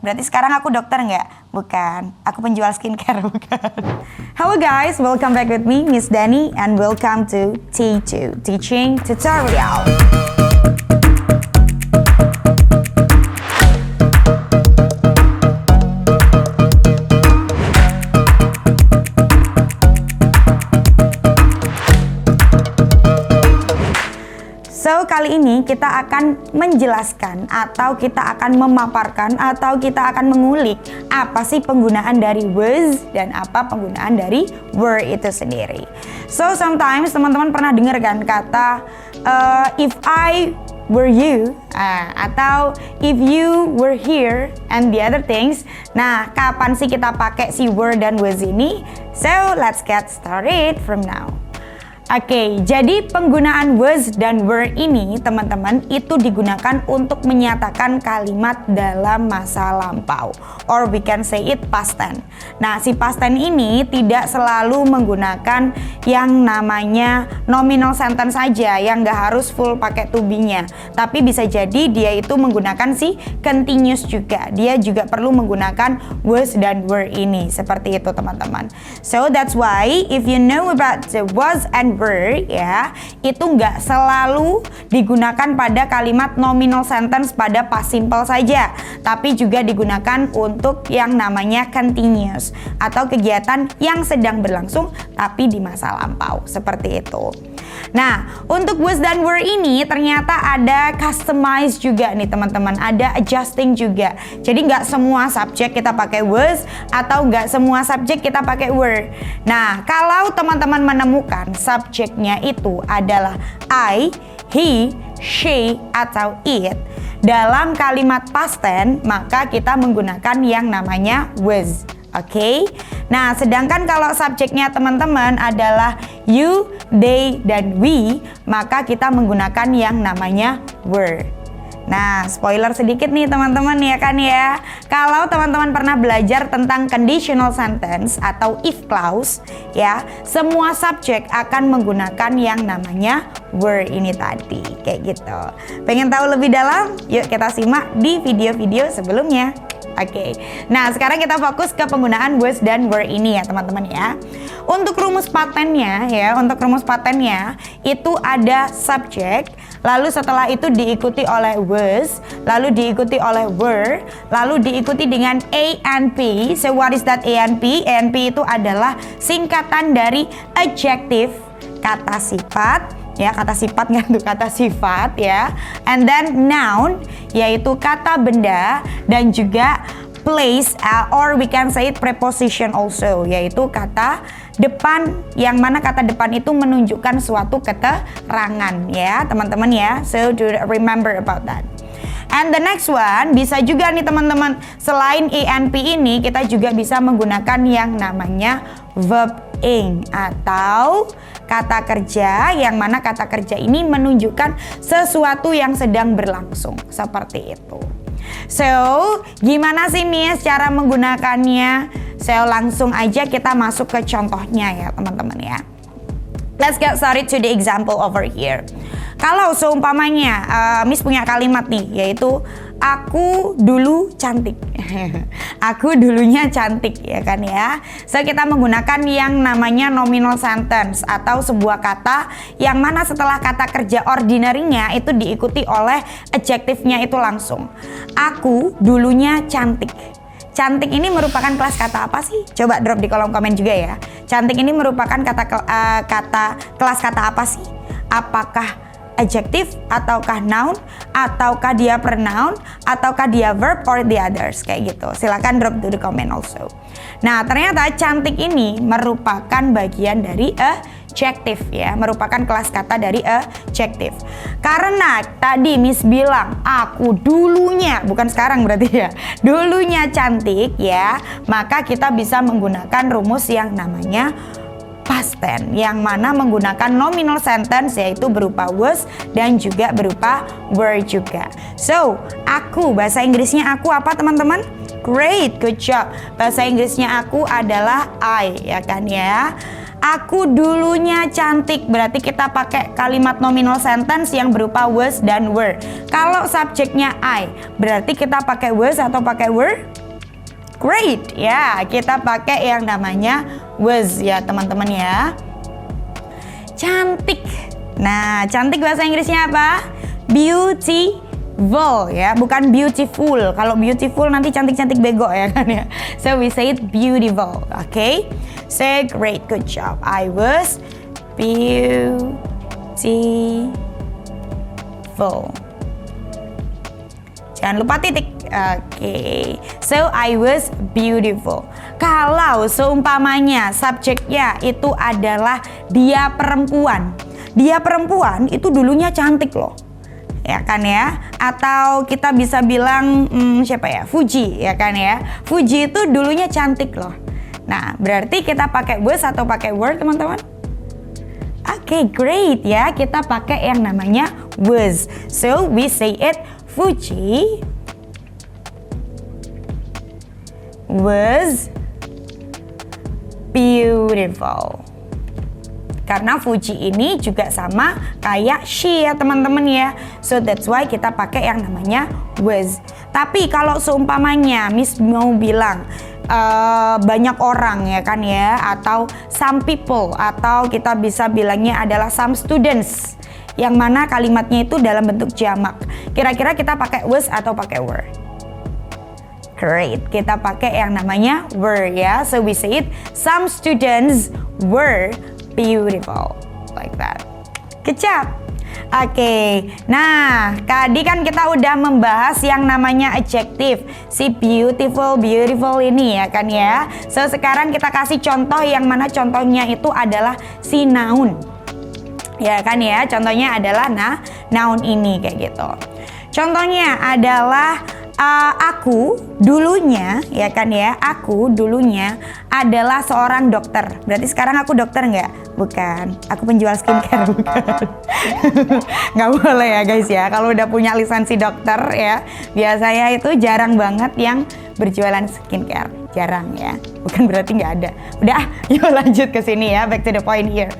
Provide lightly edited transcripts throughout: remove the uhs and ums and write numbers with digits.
Berarti sekarang aku dokter nggak? Bukan. Aku penjual skincare, bukan. Hello guys, welcome back with me, Miss Dani, and welcome to T2 Teaching Tutorial. So, kali ini kita akan menjelaskan atau kita akan memaparkan atau kita akan mengulik apa sih penggunaan dari was dan apa penggunaan dari were itu sendiri. So, sometimes teman-teman pernah dengar kan kata if I were you atau if you were here and the other things. Nah, kapan sih kita pakai si were dan was ini? So, let's get started from now. Oke, jadi penggunaan was dan were ini teman-teman itu digunakan untuk menyatakan kalimat dalam masa lampau, or we can say it past tense. Nah, si past tense ini tidak selalu menggunakan yang namanya nominal sentence saja, yang nggak harus full pakai to be-nya, tapi bisa jadi dia itu menggunakan si continuous juga. Dia juga perlu menggunakan was dan were ini, seperti itu teman-teman. So that's why if you know about the was and were, ya, itu nggak selalu digunakan pada kalimat nominal sentence pada past simple saja, tapi juga digunakan untuk yang namanya continuous atau kegiatan yang sedang berlangsung tapi di masa lampau, seperti itu. Nah, untuk was dan were ini ternyata ada customize juga nih teman-teman, ada adjusting juga. Jadi nggak semua subjek kita pakai was atau nggak semua subjek kita pakai were. Nah, kalau teman-teman menemukan subjeknya itu adalah I, he, she, atau it dalam kalimat past tense, maka kita menggunakan yang namanya was. Oke, nah sedangkan kalau subjeknya teman-teman adalah you, they, dan we, maka kita menggunakan yang namanya were. Nah, spoiler sedikit nih teman-teman ya kan ya. Kalau teman-teman pernah belajar tentang conditional sentence atau if clause ya, semua subjek akan menggunakan yang namanya were ini tadi, kayak gitu. Pengen tahu lebih dalam? Yuk kita simak di video-video sebelumnya. Oke, nah sekarang kita fokus ke penggunaan was dan were ini ya teman-teman ya. Untuk rumus patennya ya, itu ada subjek, lalu setelah itu diikuti oleh was, lalu diikuti oleh were, lalu diikuti dengan A and P. So what is that A and P? A and P itu adalah singkatan dari adjective, kata sifat. Ya, kata sifat nggak tuh, kata sifat ya. And then noun, yaitu kata benda, dan juga place or we can say it preposition also, yaitu kata depan, yang mana kata depan itu menunjukkan suatu keterangan ya teman-teman ya. So do remember about that. And the next one, bisa juga nih teman-teman, selain A and P ini kita juga bisa menggunakan yang namanya verb ing atau kata kerja, yang mana kata kerja ini menunjukkan sesuatu yang sedang berlangsung, seperti itu. So, gimana sih Miss cara menggunakannya? So, langsung aja kita masuk ke contohnya ya teman-teman ya. Let's get started to the example over here. Kalau seumpamanya Miss punya kalimat nih, yaitu aku dulu cantik. Aku dulunya cantik ya kan ya. So kita menggunakan yang namanya nominal sentence atau sebuah kata yang mana setelah kata kerja ordinary-nya itu diikuti oleh adjektifnya itu langsung. Aku dulunya cantik. Cantik ini merupakan kelas kata apa sih? Coba drop di kolom komen juga ya. Cantik ini merupakan kelas kata apa sih? Apakah adjective, ataukah noun, ataukah dia pronoun, ataukah dia verb, or the others, kayak gitu. Silakan drop to the comment also. Nah, ternyata cantik ini merupakan bagian dari adjective ya, merupakan kelas kata dari adjective. Karena tadi Miss bilang aku dulunya, bukan sekarang berarti ya, dulunya cantik ya, maka kita bisa menggunakan rumus yang namanya past tense, yang mana menggunakan nominal sentence, yaitu berupa was dan juga berupa were juga. So, aku, bahasa Inggrisnya aku apa teman-teman? Great, good job. Bahasa Inggrisnya aku adalah I, ya kan ya. Aku dulunya cantik, berarti kita pakai kalimat nominal sentence yang berupa was dan were. Kalau subjeknya I, berarti kita pakai was atau pakai were? Great, ya kita pakai yang namanya was ya teman-teman ya. Cantik. Nah, cantik bahasa Inggrisnya apa? Beautiful ya, bukan beautiful. Kalau beautiful nanti cantik-cantik bego ya kan ya. So we say it beautiful. Okay? Say great, good job. I was beautiful. Jangan lupa titik. Okay. So I was beautiful. Kalau seumpamanya subjeknya itu adalah dia perempuan. Dia perempuan itu dulunya cantik loh. Ya kan ya? Atau kita bisa bilang siapa ya? Fuji ya kan ya? Fuji itu dulunya cantik loh. Nah, berarti kita pakai was atau pakai were, teman-teman? Oke, great ya. Kita pakai yang namanya was. So, we say it, Fuji was beautiful. Karena Fuji ini juga sama kayak she ya teman-teman ya. So that's why kita pakai yang namanya was. Tapi kalau seumpamanya Miss mau bilang banyak orang ya kan ya, atau some people, atau kita bisa bilangnya adalah some students, yang mana kalimatnya itu dalam bentuk jamak. Kira-kira kita pakai was atau pakai were? Great, kita pakai yang namanya were ya. So we say it, some students were beautiful, like that. Good job. Oke, nah tadi kan kita udah membahas yang namanya adjective, si beautiful ini ya kan ya. So sekarang kita kasih contoh yang mana contohnya itu adalah si noun. Ya kan ya, contohnya adalah noun ini kayak gitu. Contohnya adalah aku dulunya ya kan ya, aku dulunya adalah seorang dokter. Berarti sekarang aku dokter nggak? Bukan, aku penjual skincare. Bukan. Nggak boleh ya guys ya, kalau udah punya lisensi dokter ya, biasanya itu jarang banget yang berjualan skincare, jarang ya. Bukan berarti nggak ada. Udah, yuk lanjut ke sini ya, back to the point here.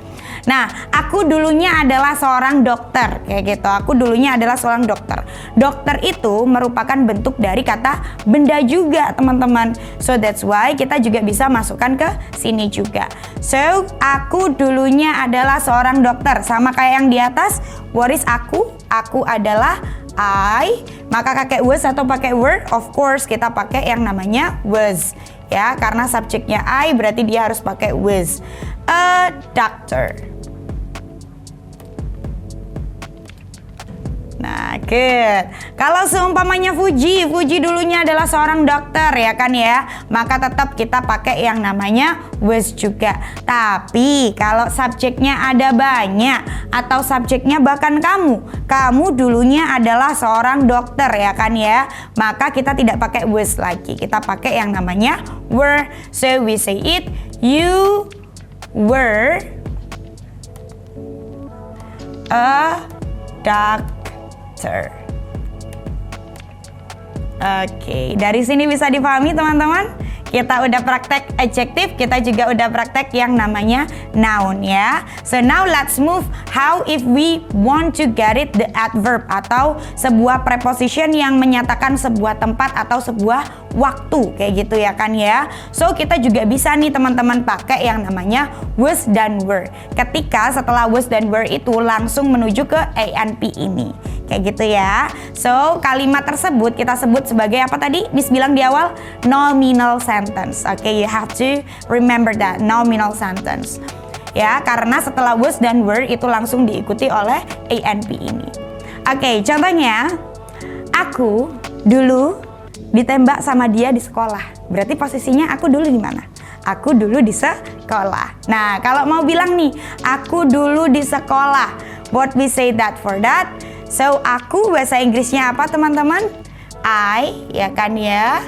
Nah, aku dulunya adalah seorang dokter, kayak gitu. Aku dulunya adalah seorang dokter. Dokter itu merupakan bentuk dari kata benda juga, teman-teman. So that's why kita juga bisa masukkan ke sini juga. So, aku dulunya adalah seorang dokter. Sama kayak yang di atas, what is aku? Aku adalah I. Maka pakai was atau pakai were? Of course, kita pakai yang namanya was. Ya, karena subjeknya I berarti dia harus pakai was. A doctor. Nah, good. Kalau seumpamanya Fuji dulunya adalah seorang dokter ya kan ya, maka tetap kita pakai yang namanya was juga. Tapi kalau subjeknya ada banyak atau subjeknya bahkan kamu dulunya adalah seorang dokter ya kan ya, maka kita tidak pakai was lagi, kita pakai yang namanya were. So we say it, you were a doctor. Oke, dari sini bisa dipahami teman-teman? Kita udah praktek adjective, kita juga udah praktek yang namanya noun ya. So now let's move how if we want to get it the adverb, atau sebuah preposition yang menyatakan sebuah tempat atau sebuah waktu kayak gitu ya kan ya. So kita juga bisa nih teman-teman pakai yang namanya was dan were. Ketika setelah was dan were itu langsung menuju ke ANP ini. Kayak gitu ya. So kalimat tersebut kita sebut sebagai apa tadi? Miss bilang di awal, nominal sentence. Okay, you have to remember that, nominal sentence. Ya, karena setelah was dan were itu langsung diikuti oleh ANP ini. Oke, contohnya, aku dulu ditembak sama dia di sekolah. Berarti posisinya aku dulu di mana? Aku dulu di sekolah. Nah, kalau mau bilang nih, aku dulu di sekolah, what we say that for that? So, aku bahasa Inggrisnya apa teman-teman? I, ya kan ya.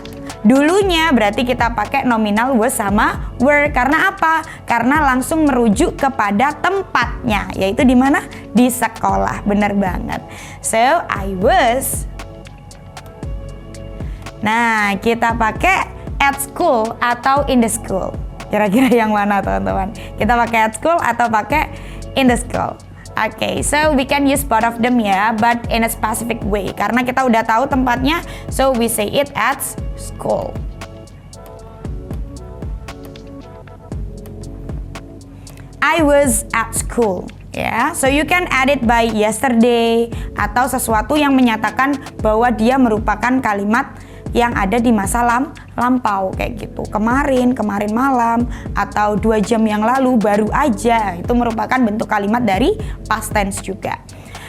Dulunya berarti kita pakai nominal was sama were. Karena apa? Karena langsung merujuk kepada tempatnya, yaitu di mana? Di sekolah. Bener banget. So, I was. Nah, kita pakai at school atau in the school. Kira-kira yang mana teman-teman? Kita pakai at school atau pakai in the school? Okay, so we can use both of them ya, but in a specific way. Karena kita udah tahu tempatnya, so we say it at school. I was at school. Ya, so you can add it by yesterday atau sesuatu yang menyatakan bahwa dia merupakan kalimat yang ada di masa lampau kayak gitu. Kemarin malam atau 2 jam yang lalu, baru aja. Itu merupakan bentuk kalimat dari past tense juga.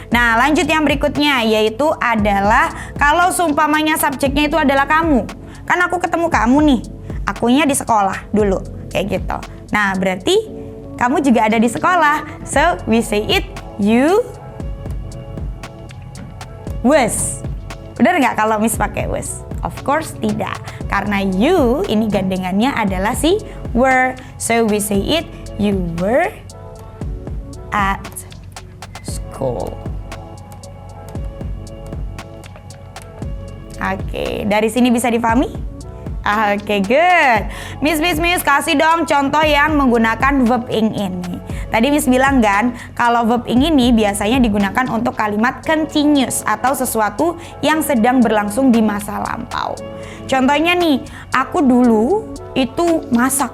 Nah, lanjut yang berikutnya yaitu adalah kalau seumpamanya subjeknya itu adalah kamu. Kan aku ketemu kamu nih. Akunya di sekolah dulu kayak gitu. Nah, berarti kamu juga ada di sekolah. So, we say it, you was. Benar nggak kalau Miss pakai was? Of course tidak. Karena you ini gandengannya adalah si were. So, we say it, you were at school. Oke, dari sini bisa dipahami? Oke, good. Miss, kasih dong contoh yang menggunakan verb ing ini. Tadi Miss bilang kan, kalau verb ing ini biasanya digunakan untuk kalimat continuous atau sesuatu yang sedang berlangsung di masa lampau. Contohnya nih, aku dulu itu masak.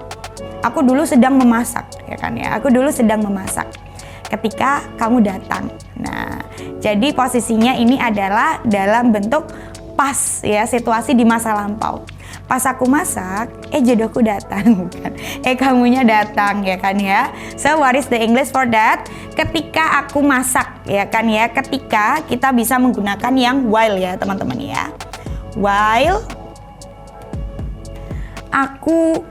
Aku dulu sedang memasak, ya kan ya. Aku dulu sedang memasak ketika kamu datang. Nah, jadi posisinya ini adalah dalam bentuk pas ya, situasi di masa lampau. Pas aku masak, jodohku datang, bukan? Kamunya datang, ya kan ya? So, what is the English for that? Ketika aku masak, ya kan ya? Ketika kita bisa menggunakan yang while ya, teman-teman ya. While aku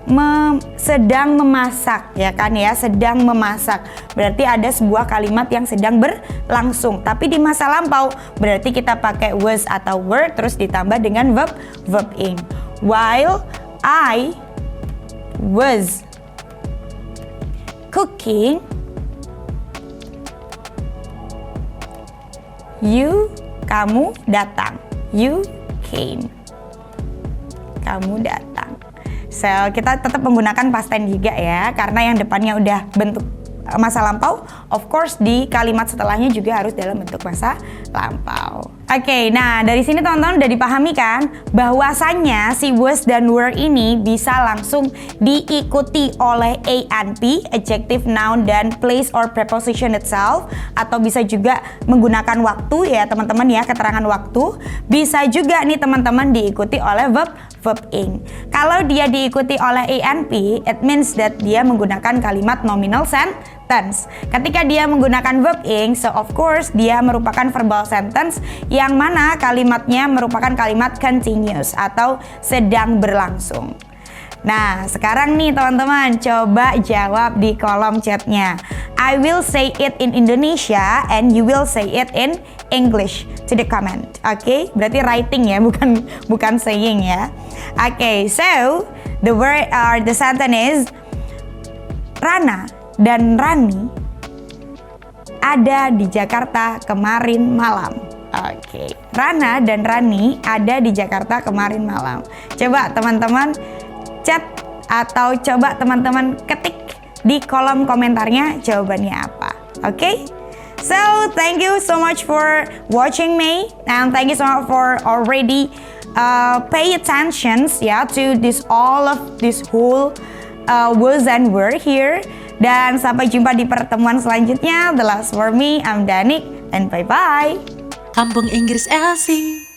sedang memasak, ya kan ya? Sedang memasak. Berarti ada sebuah kalimat yang sedang berlangsung. Tapi di masa lampau, berarti kita pakai was atau were, terus ditambah dengan verb ing. While I was cooking, kamu datang. You came. Kamu datang. So, kita tetap menggunakan past tense juga ya, karena yang depannya udah bentuk masa lampau, of course di kalimat setelahnya juga harus dalam bentuk masa lampau. Oke, nah dari sini teman-teman udah dipahami kan bahwasannya si was dan were ini bisa langsung diikuti oleh a and p, adjective, noun, dan place or preposition itself, atau bisa juga menggunakan waktu ya teman-teman ya, keterangan waktu. Bisa juga nih teman-teman diikuti oleh verb ing. Kalau dia diikuti oleh a and p, it means that dia menggunakan kalimat nominal sentence. Ketika dia menggunakan verb ing, so of course dia merupakan verbal sentence yang mana kalimatnya merupakan kalimat continuous atau sedang berlangsung. Nah, sekarang nih teman-teman, coba jawab di kolom chatnya. I will say it in Indonesia and you will say it in English to the comment. Oke, berarti writing ya, bukan saying ya. Oke, so the word or the sentence is Rana dan Rani ada di Jakarta kemarin malam. Oke, Rana dan Rani ada di Jakarta kemarin malam. Coba teman-teman chat atau coba teman-teman ketik di kolom komentarnya jawabannya apa. Oke? So, thank you so much for watching me and thank you so much for already pay attention ya to all of this whole was and were here. Dan sampai jumpa di pertemuan selanjutnya. The last for me, I'm Danik, and bye-bye. Kampung Inggris Elsie.